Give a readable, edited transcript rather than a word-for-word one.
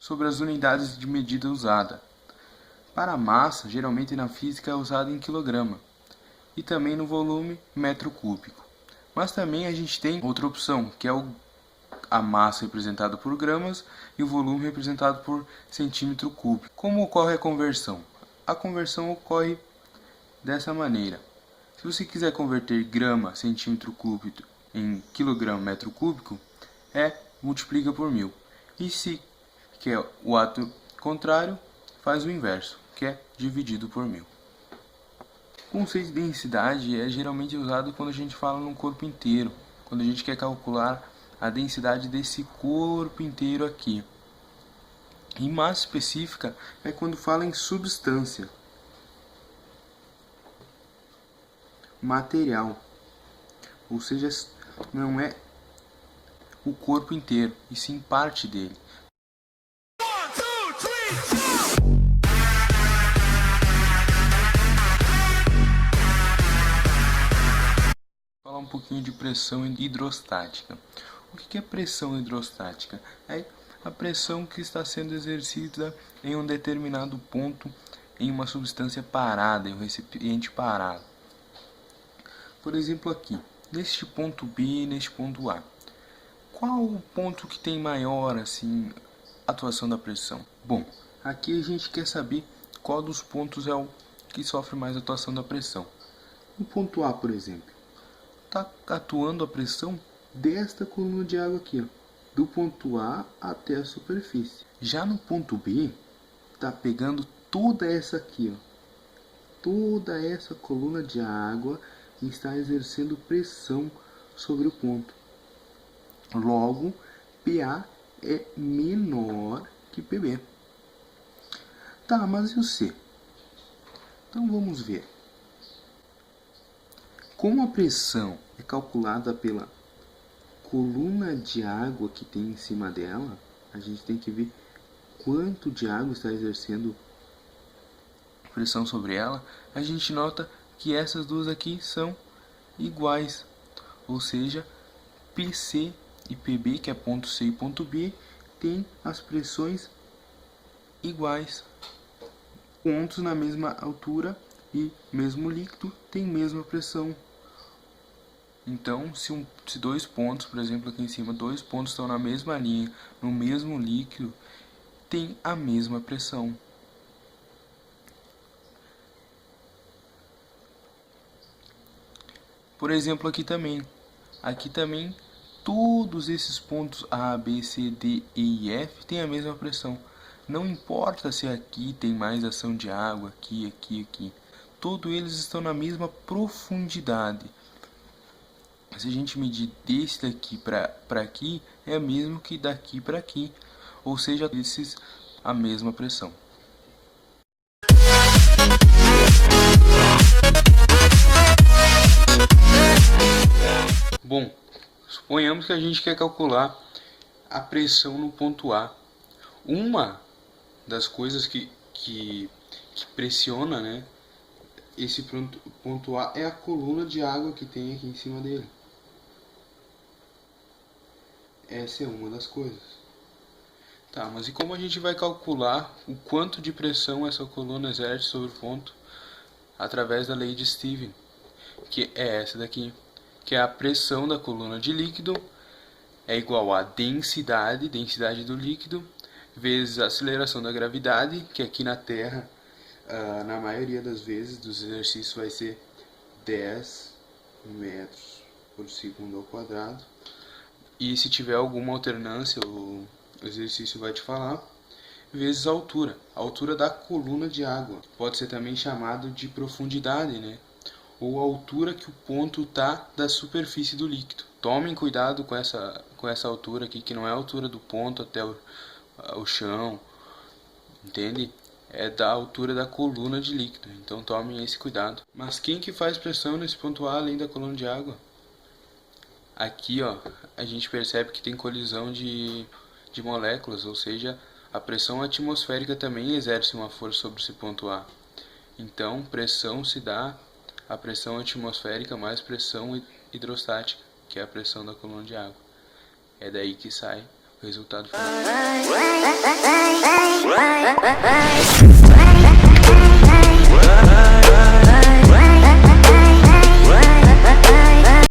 Sobre as unidades de medida usada. Para a massa, geralmente na física é usada em quilograma e também no volume metro cúbico. Mas também a gente tem outra opção, que é a massa representada por gramas e o volume representado por centímetro cúbico. Como ocorre a conversão? A conversão ocorre dessa maneira. Se você quiser converter grama, centímetro cúbico em quilograma, metro cúbico, multiplica por 1000. E se quer o ato contrário, faz o inverso, que é dividido por 1000. O conceito de densidade é geralmente usado quando a gente fala no corpo inteiro, quando a gente quer calcular a densidade desse corpo inteiro aqui. E massa específica é quando fala em substância, material, ou seja, não é o corpo inteiro, e sim parte dele. Vou falar um pouquinho de pressão hidrostática. O que é pressão hidrostática? É a pressão que está sendo exercida em um determinado ponto em uma substância parada, em um recipiente parado. Por exemplo, aqui, neste ponto B e neste ponto A. Qual o ponto que tem maior atuação da pressão? Bom, aqui a gente quer saber qual dos pontos é o que sofre mais atuação da pressão. No ponto A, por exemplo, está atuando a pressão desta coluna de água aqui, ó, do ponto A até a superfície. Já no ponto B, está pegando toda essa aqui, ó, toda essa coluna de água e está exercendo pressão sobre o ponto. Logo, PA é menor que PB. Tá, mas e o C? Então vamos ver. Como a pressão é calculada pela coluna de água que tem em cima dela, a gente tem que ver quanto de água está exercendo pressão sobre ela. A gente nota que essas duas aqui são iguais, ou seja, PC e PB, que é ponto C e ponto B, tem as pressões iguais. Pontos na mesma altura e mesmo líquido tem mesma pressão. Então, se dois pontos, por exemplo, aqui em cima, dois pontos estão na mesma linha, no mesmo líquido, tem a mesma pressão. Por exemplo, aqui também todos esses pontos A, B, C, D, E e F têm a mesma pressão. Não importa se aqui tem mais ação de água, aqui. Todos eles estão na mesma profundidade. Se a gente medir desse daqui para aqui, é o mesmo que daqui para aqui. Ou seja, esses a mesma pressão. Bom, suponhamos que a gente quer calcular a pressão no ponto A. Uma das coisas que pressiona, né, esse ponto A é a coluna de água que tem aqui em cima dele. Essa é uma das coisas. Tá, mas e como a gente vai calcular o quanto de pressão essa coluna exerce sobre o ponto? Através da lei de Stevens, que é essa daqui, que é a pressão da coluna de líquido é igual a densidade do líquido, vezes a aceleração da gravidade, que aqui na Terra, na maioria das vezes dos exercícios vai ser 10 metros por segundo ao quadrado. E se tiver alguma alternância, o exercício vai te falar, vezes a altura da coluna de água. Pode ser também chamado de profundidade, né? Ou a altura que o ponto está da superfície do líquido. Tomem cuidado com essa altura aqui, que não é a altura do ponto até o chão, entende? É da altura da coluna de líquido, então tomem esse cuidado. Mas quem que faz pressão nesse ponto A além da coluna de água? Aqui, ó, a gente percebe que tem colisão de moléculas, ou seja, a pressão atmosférica também exerce uma força sobre esse ponto A. Então, pressão se dá a pressão atmosférica mais pressão hidrostática, que é a pressão da coluna de água. É daí que sai o resultado final.